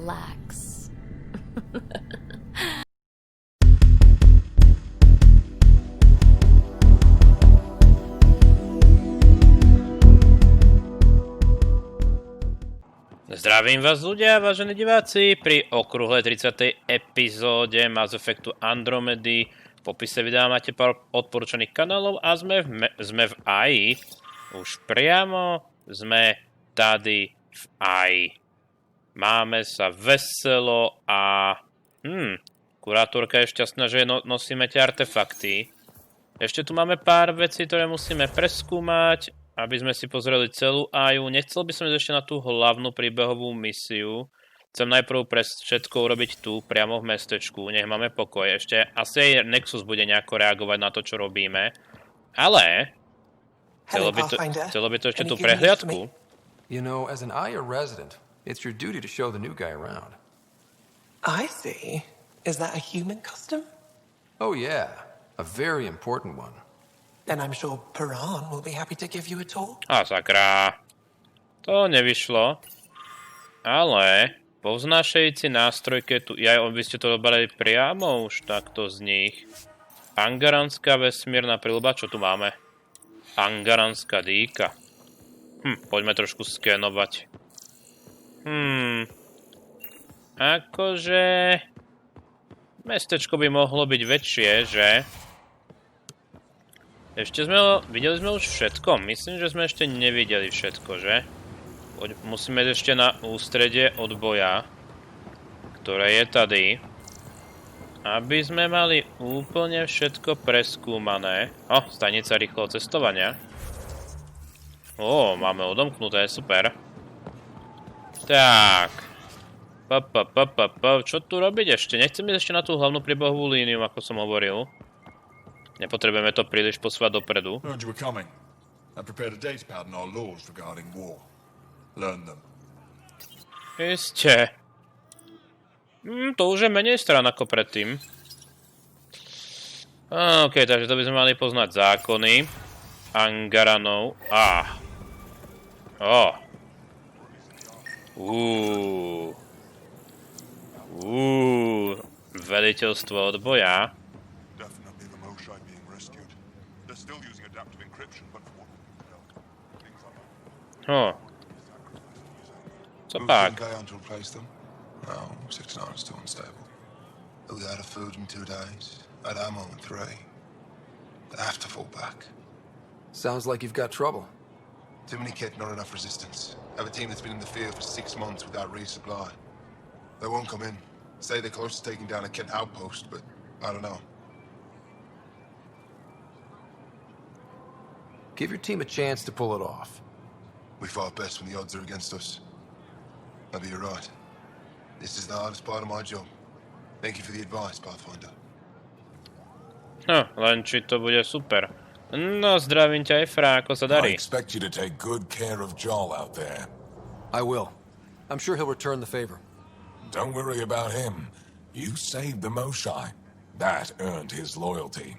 relax. Zdravím vás ľudia, vážení diváci, pri okrúhlej 30. epizóde Mass Effectu Andromedy. V popise videa máte pár odporúčaných kanálov a sme v Ayi. Už priamo sme tady v Ayi. Máme sa veselo a... kurátorka je šťastná, že nosíme tie artefakty. Ešte tu máme pár vecí, ktoré musíme preskúmať, aby sme si pozreli celú Ayu. Nechcel by som ísť ešte na tú hlavnú príbehovú misiu. Chcem najprv všetko urobiť tu, priamo v mestečku. Nech máme pokoj. Ešte asi aj Nexus bude nejako reagovať na to, čo robíme. Ale... Chcelo by to ešte tú prehliadku. You know, as an Aya resident, it's your duty to show the new guy around. I see. Is that a human custom? Oh yeah, a very important one. Then I'm sure Piran will be happy to give you a tour. Sakra. To nevyšlo. Ale povznášající nástroj, keď tu... By ste to dobrali priamo už takto z nich. Angaranská vesmírna prilba, čo tu máme? Angaranská dýka. Poďme trošku skénovať. Akože... Mestečko by mohlo byť väčšie, že... Videli sme už všetko? Myslím, že sme ešte nevideli všetko, že? Musíme ísť ešte na ústredie odboja, ktoré je tady. Aby sme mali úplne všetko preskúmané. Stanica rýchleho cestovania. Máme odomknuté, super. Tak. Čo tu robiť ešte? Nechcem ísť ešte na tú hlavnú príbehovú líniu, ako som hovoril. Nepotrebujeme to príliš posúvať dopredu. Isté. To už je menej strán ako predtým. OK, takže to by sme mali poznať zákony Angaranov. Veliteľstvo odboja. Co pak? No, 69 is still unstable. We out of food in 2 days, out ammo in 3. They have to fall back. Sounds like you've got trouble. Too many kit, not enough resistance. I have a team that's been in the field for 6 months without resupply. They won't come in. Say they're close to taking down a kit outpost, but I don't know. Give your team a chance to pull it off. We fight best when the odds are against us. Maybe you're right. This is the hardest part of my job. Thank you for the advice, Pathfinder. Len či to bude super. No, zdravím ťa, Efvra, ako sa darí? I expect you to take good care of Joel out there. I will. I'm sure he'll return the favor. Don't worry about him. You saved the Moshai. That earned his loyalty.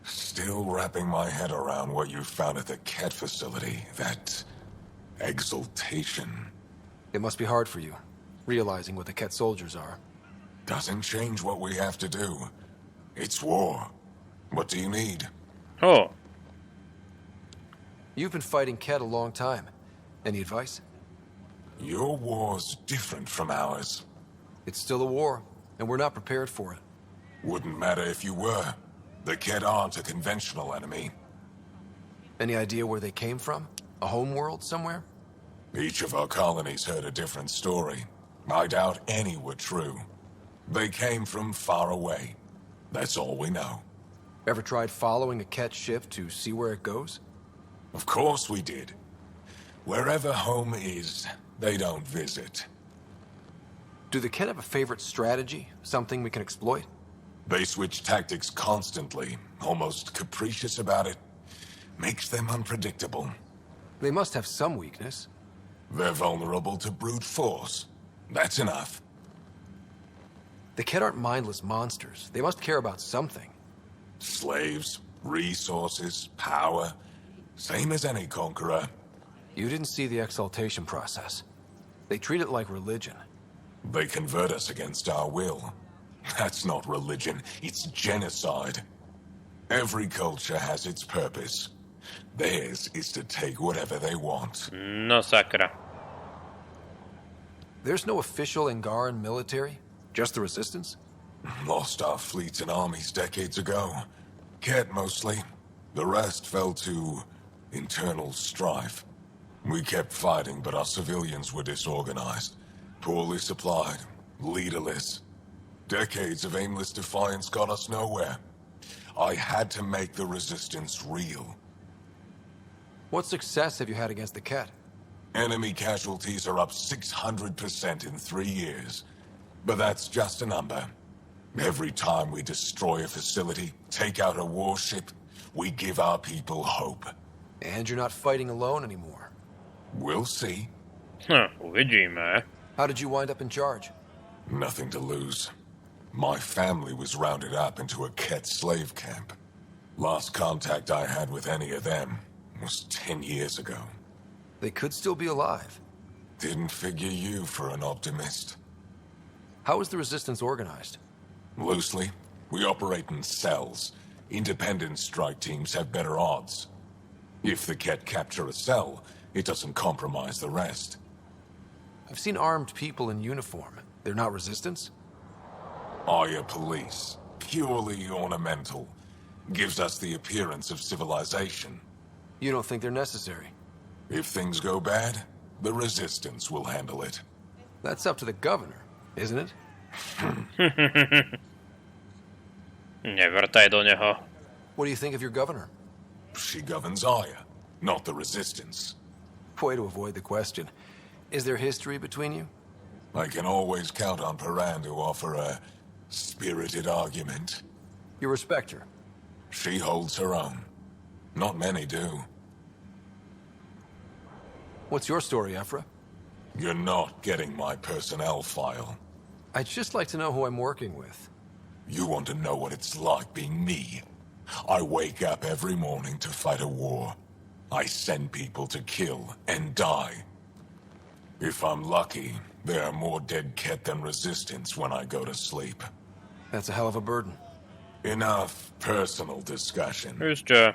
Still wrapping my head around what you found at the Ket facility. That exultation. It must be hard for you, realizing what the Ket soldiers are. Doesn't change what we have to do. It's war. What do you need? You've been fighting Ket a long time. Any advice? Your war's different from ours. It's still a war, and we're not prepared for it. Wouldn't matter if you were. The Ket aren't a conventional enemy. Any idea where they came from? A home world somewhere? Each of our colonies heard a different story. I doubt any were true. They came from far away. That's all we know. Ever tried following a Ket ship to see where it goes? Of course we did. Wherever home is, they don't visit. Do the Ket have a favorite strategy? Something we can exploit? They switch tactics constantly, almost capricious about it. Makes them unpredictable. They must have some weakness. They're vulnerable to brute force. That's enough. The Ket aren't mindless monsters. They must care about something. Slaves, resources, power. Same as any conqueror. You didn't see the exaltation process. They treat it like religion. They convert us against our will. That's not religion, it's genocide. Every culture has its purpose. Theirs is to take whatever they want. No sakra. There's no official Angaran military? Just the resistance? Lost our fleets and armies decades ago. Ket mostly. The rest fell to internal strife. We kept fighting, but our civilians were disorganized. Poorly supplied, leaderless. Decades of aimless defiance got us nowhere. I had to make the resistance real. What success have you had against the Ket? Enemy casualties are up 600% in 3 years. But that's just a number. Every time we destroy a facility, take out a warship, we give our people hope. And you're not fighting alone anymore. We'll see. Uvidíme. How did you wind up in charge? Nothing to lose. My family was rounded up into a Ket slave camp. Last contact I had with any of them was 10 years ago. They could still be alive. Didn't figure you for an optimist. How is the resistance organized? Loosely, we operate in cells. Independent strike teams have better odds. If the Ket capture a cell, it doesn't compromise the rest. I've seen armed people in uniform. They're not resistance? Ayi police. Purely ornamental. Gives us the appearance of civilization. You don't think they're necessary? If things go bad, the resistance will handle it. That's up to the governor, isn't it? Nevrtaj do neho. What do you think of your governor? She governs Ayi, not the resistance. Way to avoid the question. Is there history between you? I can always count on Paran to offer a spirited argument. You respect her? She holds her own. Not many do. What's your story, Efvra? You're not getting my personnel file. I'd just like to know who I'm working with. You want to know what it's like being me? I wake up every morning to fight a war. I send people to kill and die. If I'm lucky, there are more dead Ket than resistance when I go to sleep. That's a hell of a burden. Enough personal discussion. Juste.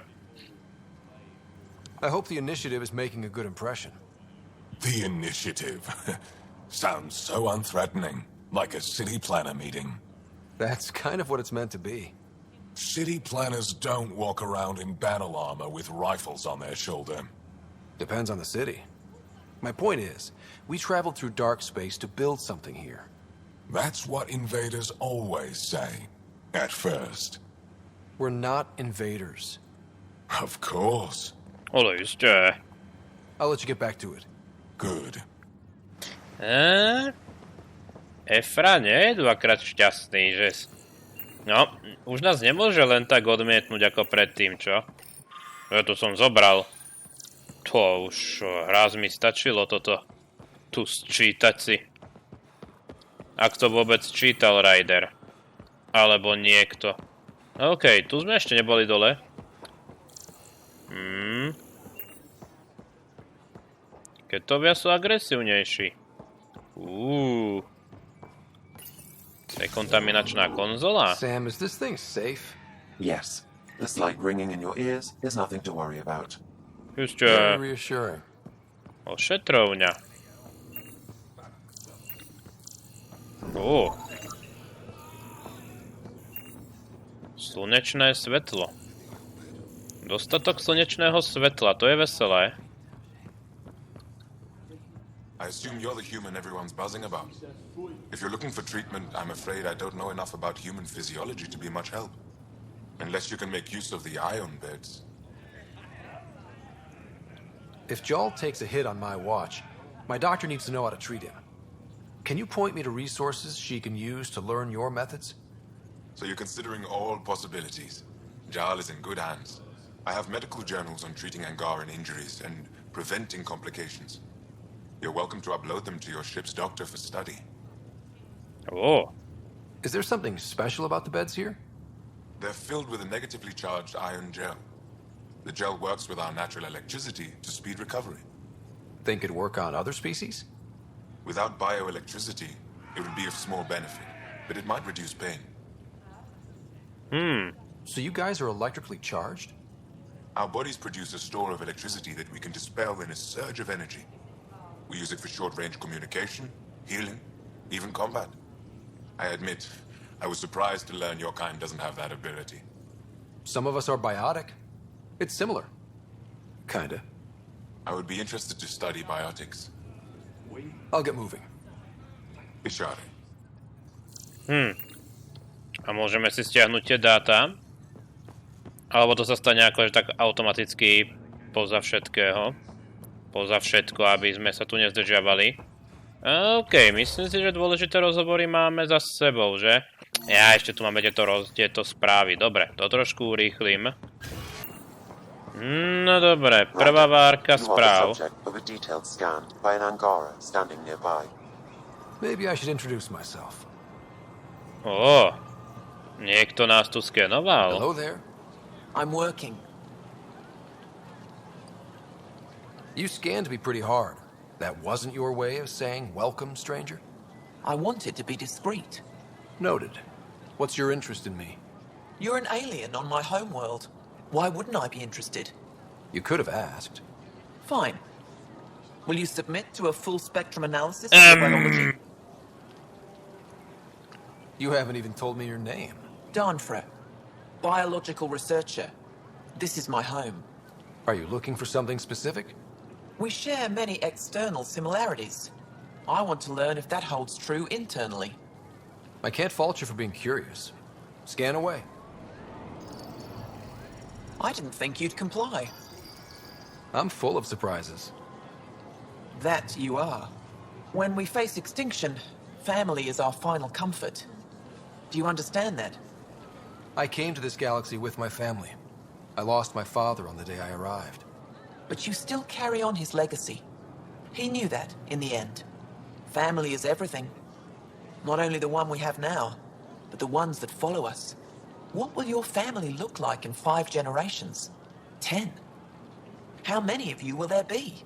I hope the initiative is making a good impression. The initiative. Sounds so unthreatening, like a city planner meeting. That's kind of what it's meant to be. City planners don't walk around in battle armor with rifles on their shoulder. Depends on the city. My point is, we traveled through dark space to build something here. That's what invaders always say. At first. We're not invaders. Of course. Ale juste. I'll let you get back to it. Good. Efvra nie je dvakrát šťastný, že... No, už nás nemôže len tak odmietnúť ako predtým, čo? Ja to som zobral. To už raz mi stačilo toto tu sčítať si. Ak to vôbec čítal Rider. Alebo niekto. OK, tu sme ešte neboli dole. Ketovia sú agresívnejší. Dekontaminačná konzola. Sam, is this thing safe? Yes. The slight ringing in your ears is nothing to worry about. Juste Very reassuring. ošetrovňa. Slnečné svetlo. Dostatok slnečného svetla, to je veselé. I assume you're the human everyone's buzzing about. If you're looking for treatment, I'm afraid I don't know enough about human physiology to be much help. Unless you can make use of the ion beds. If Jal takes a hit on my watch, my doctor needs to know how to treat him. Can you point me to resources she can use to learn your methods? So you're considering all possibilities. Jal is in good hands. I have medical journals on treating Angaran injuries and preventing complications. You're welcome to upload them to your ship's doctor for study. Is there something special about the beds here? They're filled with a negatively charged iron gel. The gel works with our natural electricity to speed recovery. Think it'd work on other species? Without bioelectricity, It would be of small benefit, but it might reduce pain. So you guys are electrically charged? Our bodies produce a store of electricity that we can dispel in a surge of energy. We use it for short-range communication, healing, even combat. I admit, I was surprised to learn your kind doesn't have that ability. Some of us are biotic. It's similar. Kinda. I would be interested to study biotics. I'll get moving. Ishare. A môžeme si stiahnuť tie dáta? Alebo to sa stane akože tak automaticky poza všetkého? Poza všetko, aby sme sa tu nezdržiavali. OK, myslím si, že dôležité rozhovory máme za sebou, že? Ja ešte tu máme tieto správy. Dobre, to trošku urýchlim. No dobre, prvá várka správ. Maybe I should introduce myself. Ó, niekto nás tu skenoval. Hello there. I'm working. You scanned me pretty hard. That wasn't your way of saying welcome, stranger? I wanted to be discreet. Noted. What's your interest in me? You're an alien on my homeworld. Why wouldn't I be interested? You could have asked. Fine. Will you submit to a full spectrum analysis of your biology? You haven't even told me your name. Darnfra. Biological researcher. This is my home. Are you looking for something specific? We share many external similarities. I want to learn if that holds true internally. I can't fault you for being curious. Scan away. I didn't think you'd comply. I'm full of surprises. That you are. When we face extinction, family is our final comfort. Do you understand that? I came to this galaxy with my family. I lost my father on the day I arrived. But you still carry on his legacy. He knew that, in the end. Family is everything. Not only the one we have now, but the ones that follow us. What will your family look like in 5 generations? 10? How many of you will there be?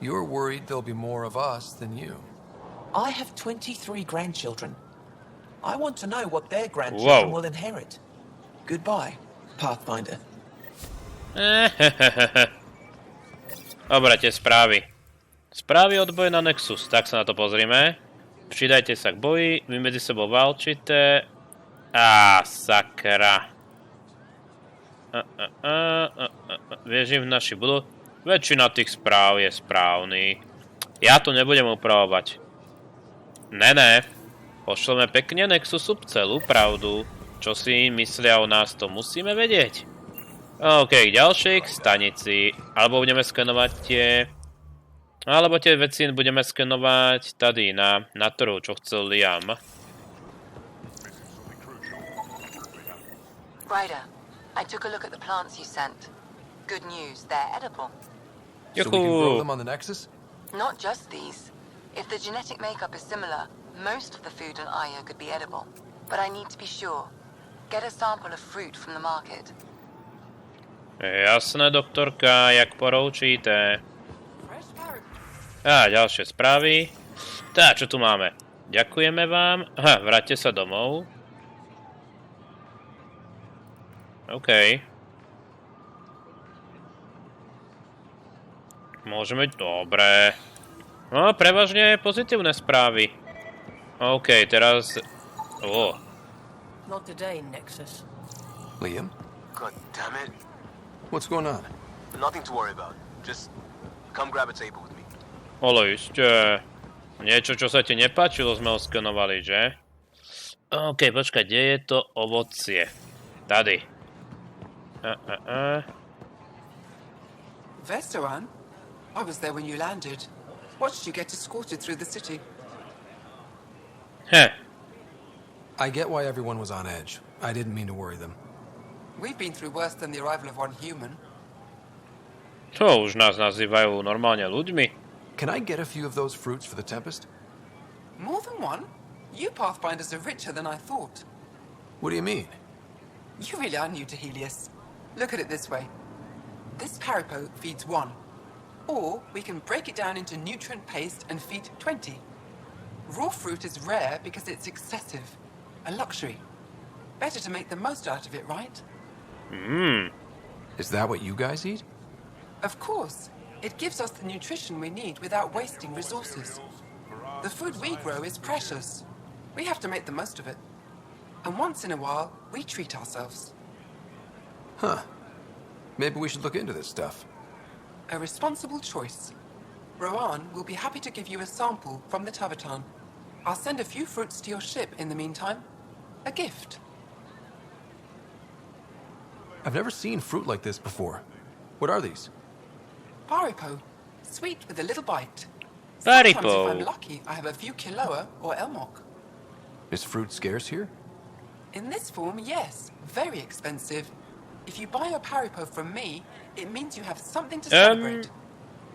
You're worried there'll be more of us than you. I have 23 grandchildren. I want to know what their grandchildren will inherit. Goodbye, Pathfinder. Dobre, tie správy. Správy od boja na Nexus. Tak sa na to pozrime. Pridajte sa k boji. Vy medzi sebou válčite. Sakra. Viežím v naši budú. Väčšina tých správ je správny. Ja to nebudem upravovať. Ne. Pošleme pekne Nexusu celú pravdu. Čo si myslia o nás, to musíme vedieť. OK, ďalšej k stanici. Alebo budeme skenovať tie... Alebo tie veci budeme skenovať tady na trhu, čo chcel Liam. Ryder, I took a look at the plants you sent. Good news, they're edible. So we can grow them on the Nexus? Not just these. If the genetic makeup is similar, most of the food on Ayi could be edible. But I need to be sure. Get a sample of fruit from the market. Jasné, doktorka, jak poroučíte. Ďalšie správy. Čo tu máme? Ďakujeme vám. Vráťte sa domov. OK. Môžeme... Dobre. No, prevažne pozitívne správy. OK, teraz... Not today, Nexus. Liam? God damn it. What's going on? Nothing to worry about. Just come grab a table with me. Ale ešte... Niečo, čo sa ti nepáčilo, sme oskenovali, že? OK, počkaj, kde je to ovocie? Tady. Vestoran? I was there when you landed. Watched you get escorted through the city. I get why everyone was on edge. I didn't mean to worry them. We've been through worse than the arrival of one human. To už nás nazývajú normálne ľuďmi. Can I get a few of those fruits for the Tempest? More than one? You Pathfinders are richer than I thought. What do you mean? You really are new to Helios. Look at it this way. This Parapo feeds 1. Or we can break it down into nutrient paste and feed 20. Raw fruit is rare because it's excessive. A luxury. Better to make the most out of it, right? Is that what you guys eat? Of course. It gives us the nutrition we need without wasting resources. The food we grow is precious. We have to make the most of it. And once in a while, we treat ourselves. Huh. Maybe we should look into this stuff. A responsible choice. Rowan will be happy to give you a sample from the Tavatan. I'll send a few fruits to your ship in the meantime. A gift. I've never seen fruit like this before. What are these? Paripo. Sweet with a little bite. Paripo. Sometimes if I'm lucky, I have a few Kiloa or Elmok. Is fruit scarce here? In this form, yes. Very expensive. If you buy a Paripo from me, it means you have something to celebrate.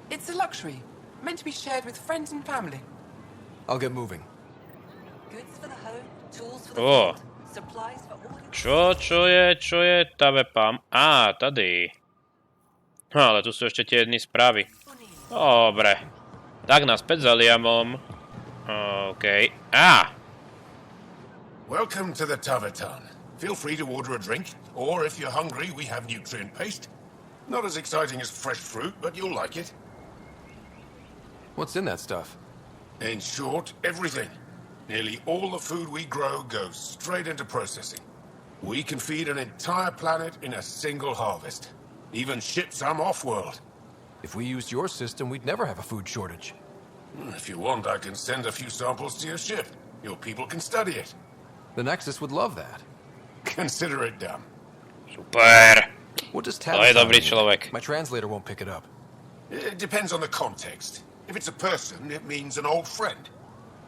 It's a luxury, meant to be shared with friends and family. I'll get moving. Goods for the home, tools for the O, field, supplies for all your... čo je Tavepam? Á, tady. Ale tu sú ešte tie jedny správy. Dobre. Tak naspäť za Liamom. OK. Welcome to the Tavatan. Feel free to order a drink, or if you're hungry, we have nutrient paste. Not as exciting as fresh fruit, but you'll like it. What's in that stuff? In short, everything. Nearly all the food we grow goes straight into processing. We can feed an entire planet in a single harvest. Even ship some off-world. If we used your system, we'd never have a food shortage. If you want, I can send a few samples to your ship. Your people can study it. The Nexus would love that. Consider it done. Super. What does To je dobrý mean? človek. My translator won't pick it up. It depends on the context. If it's a person, it means an old friend.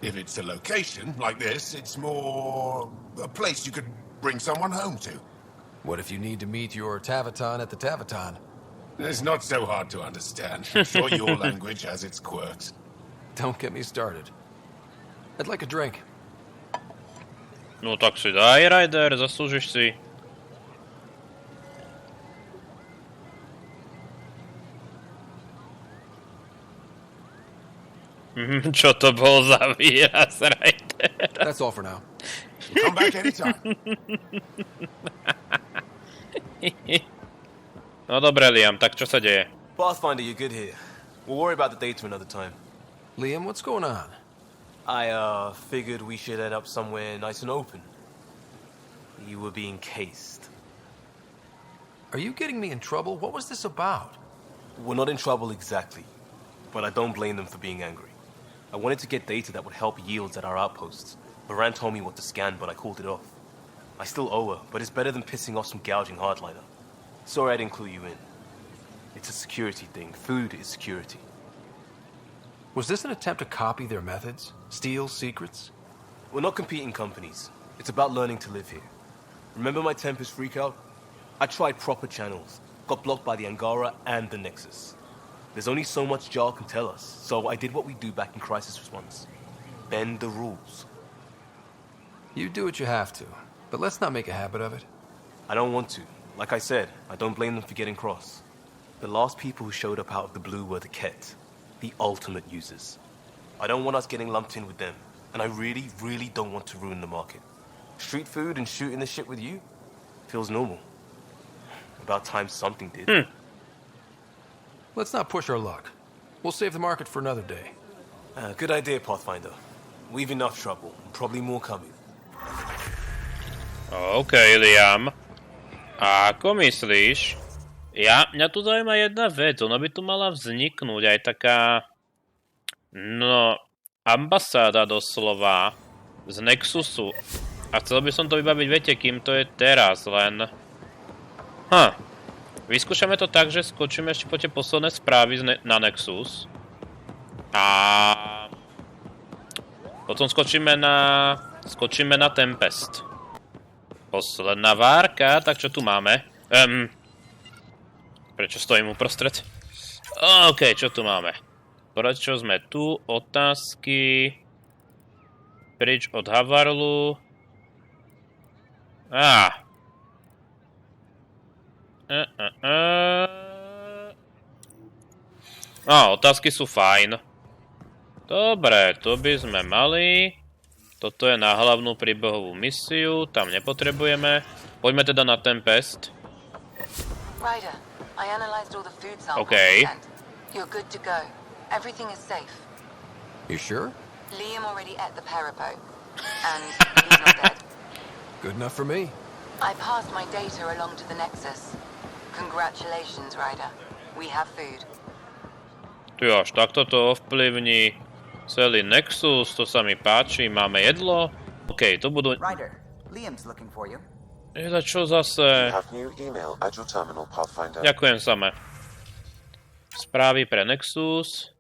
If it's a location, like this, it's more... a place you could bring someone home to. What if you need to meet your Tavatan at the Tavatan? It's not so hard to understand. I'm sure your language has its quirks. Don't get me started. I'd like a drink. No tak si daj, Ryder, zaslúžiš si. Čo to bol za výraz, Ryder? That's all for now. Come back anytime. No dobre, Liam, tak čo sa deje? Pathfinder, you're good here. We'll worry about the data another time. Liam, what's going on? I, figured we should end up somewhere nice and open. You were being cased. Are you getting me in trouble? What was this about? We're not in trouble exactly, but I don't blame them for being angry. I wanted to get data that would help yields at our outposts. Baran told me what to scan, but I called it off. I still owe her, but it's better than pissing off some gouging hardliner. Sorry I didn't clue you in. It's a security thing. Food is security. Was this an attempt to copy their methods? Steal secrets? We're not competing companies. It's about learning to live here. Remember my Tempest freakout? I tried proper channels. Got blocked by the Angara and the Nexus. There's only so much Jarl can tell us, so I did what we do back in crisis response. Bend the rules. You do what you have to, but let's not make a habit of it. I don't want to. Like I said, I don't blame them for getting cross. The last people who showed up out of the blue were the Ket, the ultimate users. I don't want us getting lumped in with them, and I really, really don't want to ruin the market. Street food and shooting the shit with you feels normal. About time something did. Let's not push our luck. We'll save the market for another day. Good idea, Pathfinder. We've enough trouble, and probably more coming. OK, Liam. A ako myslíš? Mňa tu zaujíma jedna vec. Ono by tu mala vzniknúť aj taká... No... ambasáda doslova z Nexusu. A chcel by som to vybaviť, viete, kým to je teraz, len... Vyskúšame to tak, že skočíme ešte po tie posledné správy na Nexus. A... potom skočíme na Tempest. Posledná várka, tak čo tu máme? Prečo stojím uprostred? OK, čo tu máme? Prečo sme tu? Otázky. Preč od Havarlu. Otázky sú fajn. Dobre, tu by sme mali. Toto je na hlavnú príbehovú misiu, tam nepotrebujeme. Poďme teda na Tempest. Ryder, I analyzed all the food samples. Okay. You're good to go. Everything is safe. You sure? Liam already ate the parapo. And he's not dead. Good enough for me. I passed my data along to the Nexus. Congratulations, Ryder. We have food. Tu až takto to ovplyvní celý Nexus, to sa mi páči, máme jedlo. OK, to budú... Ryder, Liam's looking for you. Čo zase? You have new email at your terminal, Pathfinder. Ďakujem samé. Správy pre Nexus.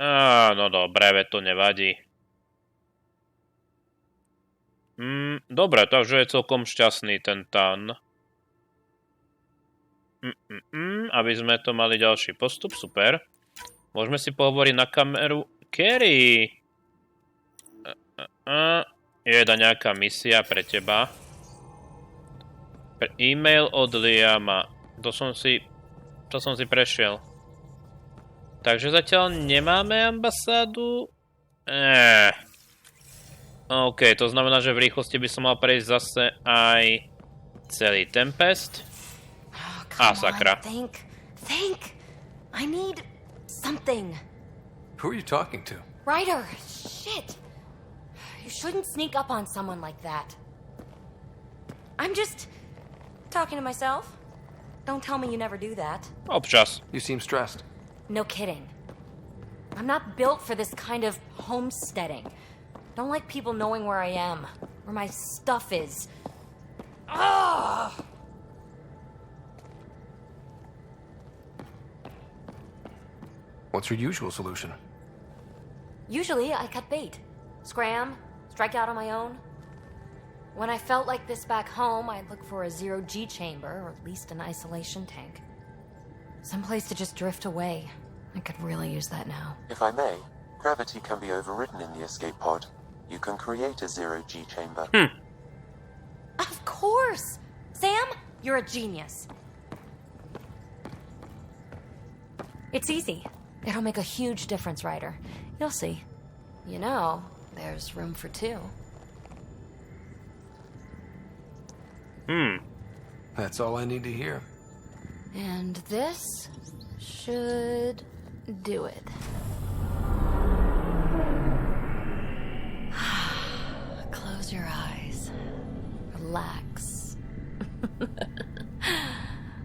No dobre, veď to nevadí. Dobre, takže je celkom šťastný ten Tan. Aby sme to mali ďalší postup, super. Môžeme si pohovoriť na kameru. Keri! Jeda nejaká misia pre teba. E-mail od Liama. To som si prešiel. Takže zatiaľ nemáme ambasádu. OK, to znamená, že v rýchlosti by som mal prejsť zase aj celý Tempest. Sakra. Think. I need something. Who are you talking to? Ryder, shit. You shouldn't sneak up on someone like that. I'm just talking to myself. Don't tell me you never do that. Občas. You seem stressed. No kidding. I'm not built for this kind of homesteading. Don't like people knowing where I am, where my stuff is. Ugh! What's your usual solution? Usually, I cut bait. Scram, strike out on my own. When I felt like this back home, I'd look for a zero-G chamber, or at least an isolation tank. Someplace to just drift away. I could really use that now. If I may, gravity can be overridden in the escape pod. You can create a zero-G chamber. Of course! Sam, you're a genius. It's easy. It'll make a huge difference, Ryder. You'll see. You know, there's room for two. That's all I need to hear. And this should do it. Close your eyes. Relax.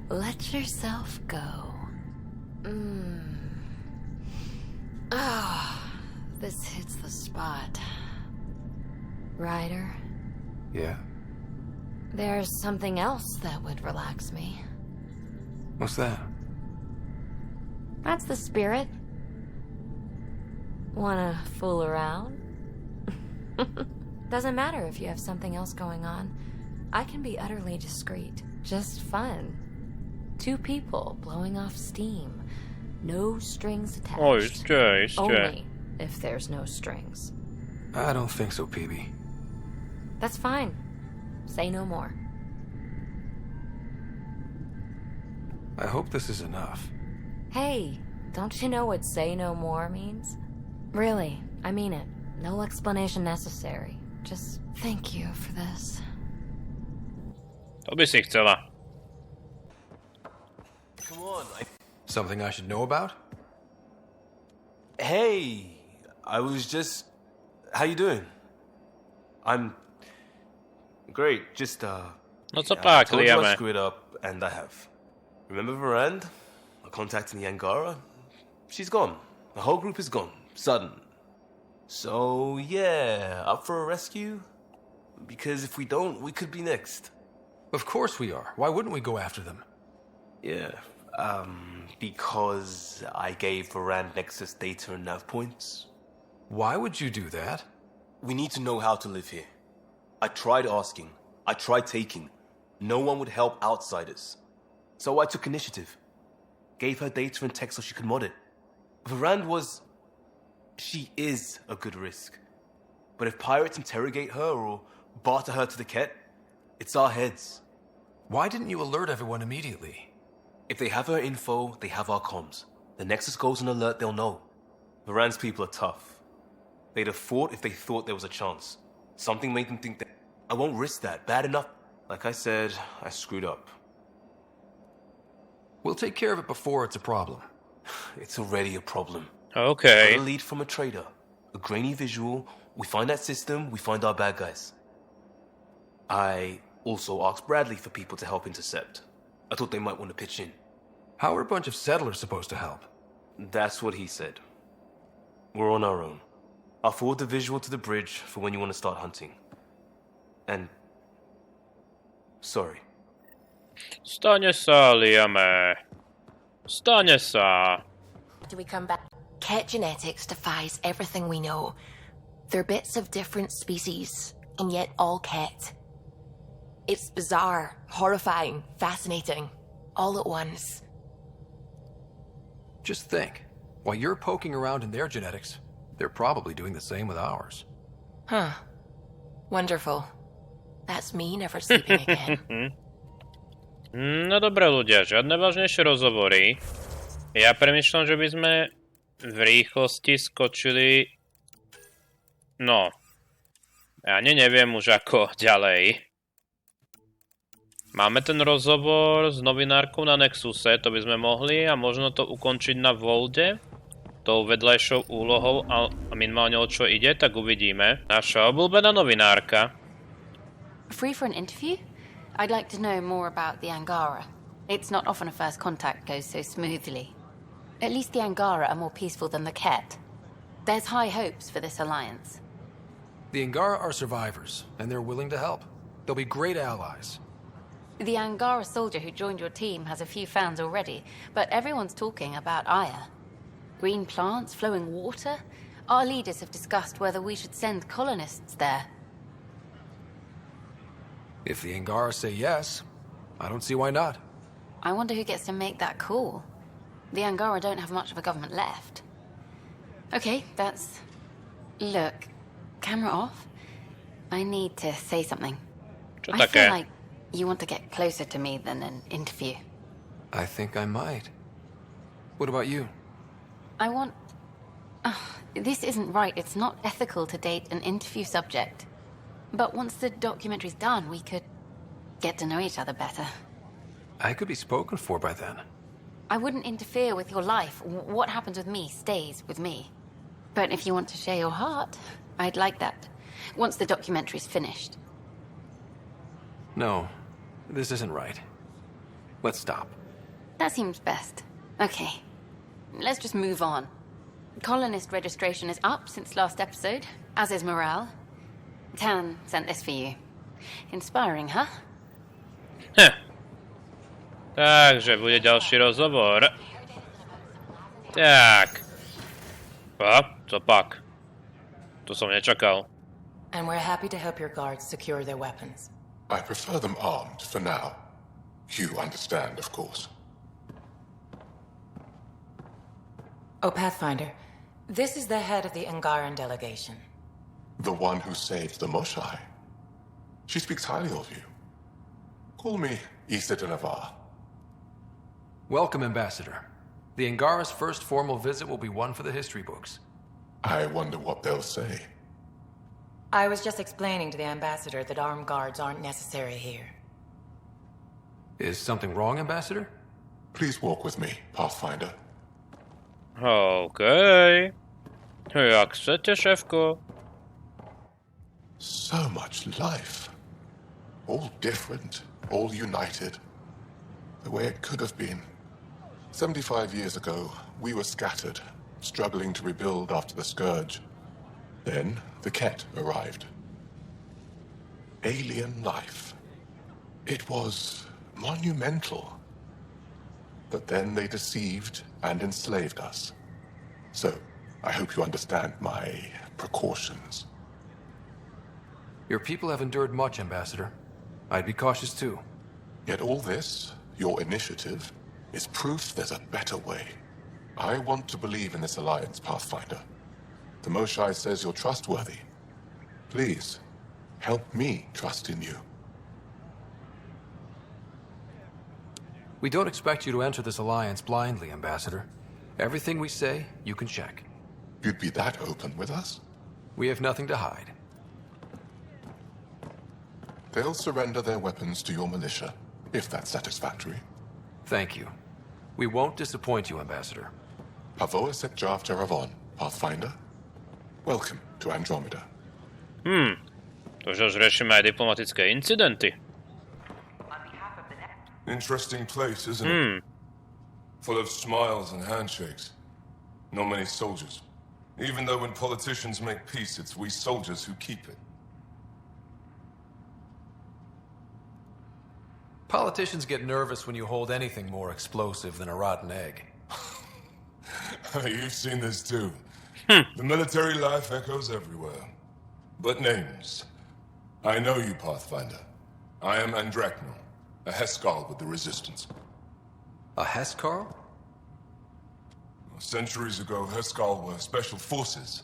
Let yourself go. This hits the spot. Ryder? Yeah? There's something else that would relax me. What's that? That's the spirit. Wanna fool around? Doesn't matter if you have something else going on. I can be utterly discreet. Just fun. Two people blowing off steam. No strings attached. Only if there's no strings. I don't think so, PB. That's fine. Say no more. I hope this is enough. Hey, don't you know what say no more means? Really, I mean it. No explanation necessary. Just thank you for this. To by si chcela. Come on. Something I should know about? Hey, I was just... How you doing? I'm... Great, just, No co I pak, told you I Liame? screwed up, and I have. Remember Varand? A contact in the Angara? She's gone. The whole group is gone. Sudden. So, yeah, up for a rescue? Because if we don't, we could be next. Of course we are. Why wouldn't we go after them? Yeah, because I gave Varand Nexus data and nav points. Why would you do that? We need to know how to live here. I tried asking. I tried taking. No one would help outsiders. So I took initiative. Gave her data and tech so she could mod it. Varand was... She is a good risk. But if pirates interrogate her or barter her to the Ket, it's our heads. Why didn't you alert everyone immediately? If they have our info, they have our comms. The Nexus goes on alert, they'll know. Varan's people are tough. They'd have fought if they thought there was a chance. Something made them think that... I won't risk that. Bad enough. Like I said, I screwed up. We'll take care of it before it's a problem. It's already a problem. Okay. Got a lead from a trader. A grainy visual. We find that system, we find our bad guys. I also asked Bradley for people to help intercept. I thought they might want to pitch in. How are a bunch of settlers supposed to help? That's what he said. We're on our own. I'll forward the visual to the bridge for when you want to start hunting. And... sorry. Stane sa, Liame. Stane sa. Do we come back? Ket genetics defies everything we know. They're bits of different species, and yet all Ket. It's bizarre, horrifying, fascinating, all at once. Just think, while you're poking around in their genetics, they're probably doing the same with ours. Huh. Wonderful. That's me never sleeping again. No dobré ľudia, žiadne vážnejšie rozhovory. Ja premýšľam, že by sme v rýchlosti skočili... No. Ja neviem už ako ďalej. Máme ten rozhovor s novinárkou na Nexuse, to by sme mohli a možno to ukončiť na Volde. Tou vedľajšou úlohou a minimálne o čo ide, tak uvidíme. Naša obľúbená novinárka. Free for an interview? I'd like to know more about the Angara. It's not often a first contact goes so smoothly. At least the Angara are more peaceful than the Ket. There's high hopes for this alliance. The Angara are survivors, and they're willing to help. They'll be great allies. The Angara soldier who joined your team has a few fans already, but everyone's talking about Ayi. Green plants, flowing water? Our leaders have discussed whether we should send colonists there. If the Angara say yes, I don't see why not. I wonder who gets to make that call. The Angara don't have much of a government left. Okay, that's... Look, camera off. I need to say something. I feel like you want to get closer to me than an interview. I think I might. What about you? I want... this isn't right. It's not ethical to date an interview subject. But once the documentary's done, we could get to know each other better. I could be spoken for by then. I wouldn't interfere with your life. What happens with me stays with me. But if you want to share your heart, I'd like that. Once the documentary's finished. No, this isn't right. Let's stop. That seems best. Okay. Let's just move on. Colonist registration is up since last episode, as is morale. Tan sent this for you. Inspiring, huh? Takže bude ďalší rozhovor. Tak. Co pak? To som nečakal. And we're happy to help your guards secure their weapons. I prefer them armed for now. You understand, of course. Oh, Pathfinder, this is the head of the Angaran delegation. The one who saved the Moshai. She speaks highly of you. Call me Issa de Navarre. Welcome, Ambassador. The Angara's first formal visit will be one for the history books. I wonder what they'll say. I was just explaining to the Ambassador that armed guards aren't necessary here. Is something wrong, Ambassador? Please walk with me, Pathfinder. Okay. Jak chcete, szefko. So much life. All different, all united. The way it could have been. 75 years ago, we were scattered, struggling to rebuild after the Scourge. Then, the Ket arrived. Alien life. It was monumental. But then they deceived and enslaved us. So, I hope you understand my precautions. Your people have endured much, Ambassador. I'd be cautious too. Yet all this, your initiative, is proof there's a better way. I want to believe in this alliance, Pathfinder. The Moshai says you're trustworthy. Please, help me trust in you. We don't expect you to enter this alliance blindly, Ambassador. Everything we say, you can check. You'd be that open with us? We have nothing to hide. They'll surrender their weapons to your militia, if that's satisfactory. Thank you. We won't disappoint you, Ambassador. Pavoa sek jav teravon, Pathfinder. Welcome to Andromeda. Takže už riešime aj diplomatické incidenty. Interesting place, isn't it? Full of smiles and handshakes. Not many soldiers. Even though when politicians make peace, it's we soldiers who keep it. Politicians get nervous when you hold anything more explosive than a rotten egg. You've seen this too. The military life echoes everywhere. But names. I know you, Pathfinder. I am Andraknor, a Heskal with the Resistance. A Heskal? Centuries ago, Heskal were special forces.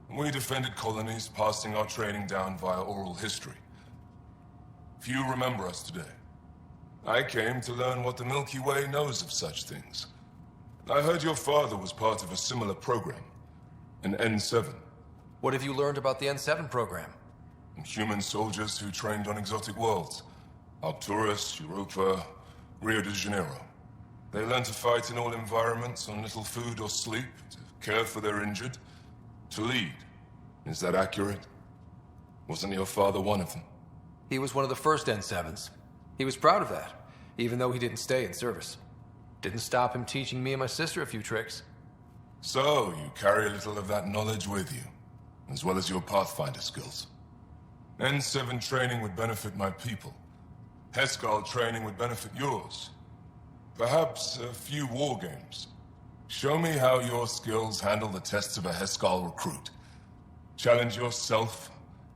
We defended colonies, passing our training down via oral history. Few remember us today. I came to learn what the Milky Way knows of such things. I heard your father was part of a similar program, an N7. What have you learned about the N7 program? Human soldiers who trained on exotic worlds. Arcturus, Europa, Rio de Janeiro. They learn to fight in all environments on little food or sleep, to care for their injured, to lead. Is that accurate? Wasn't your father one of them? He was one of the first N7s. He was proud of that, even though he didn't stay in service. Didn't stop him teaching me and my sister a few tricks. So, you carry a little of that knowledge with you, as well as your Pathfinder skills. N7 training would benefit my people. Heskal training would benefit yours. Perhaps a few war games. Show me how your skills handle the tests of a Heskal recruit. Challenge yourself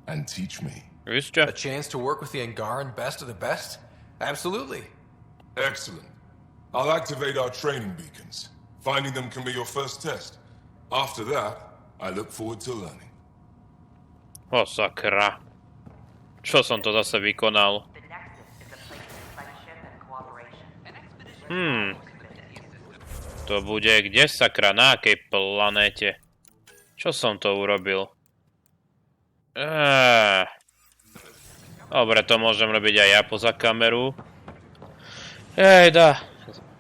and teach me. A chance to work with the Angaran best of the best? Absolutely. Excellent. I'll activate our training beacons. Finding them can be your first test. After that, I look forward to learning. O sakra. Čo som to zase vykonal? To bude kde sakra? Na akej planéte? Čo som to urobil? Dobre, to môžem robiť aj ja poza kameru.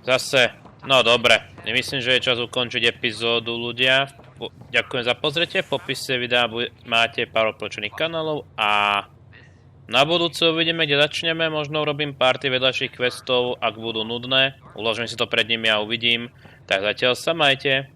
Zase. No dobre, nemyslím, že je čas ukončiť epizódu, ľudia. Ďakujem za pozretie, v popise videa máte pár odporúčaných kanálov a na budúce uvidíme, kde začneme. Možno urobím party vedľajších questov, ak budú nudné. Uložím si to pred nimi a uvidím. Tak zatiaľ sa majte.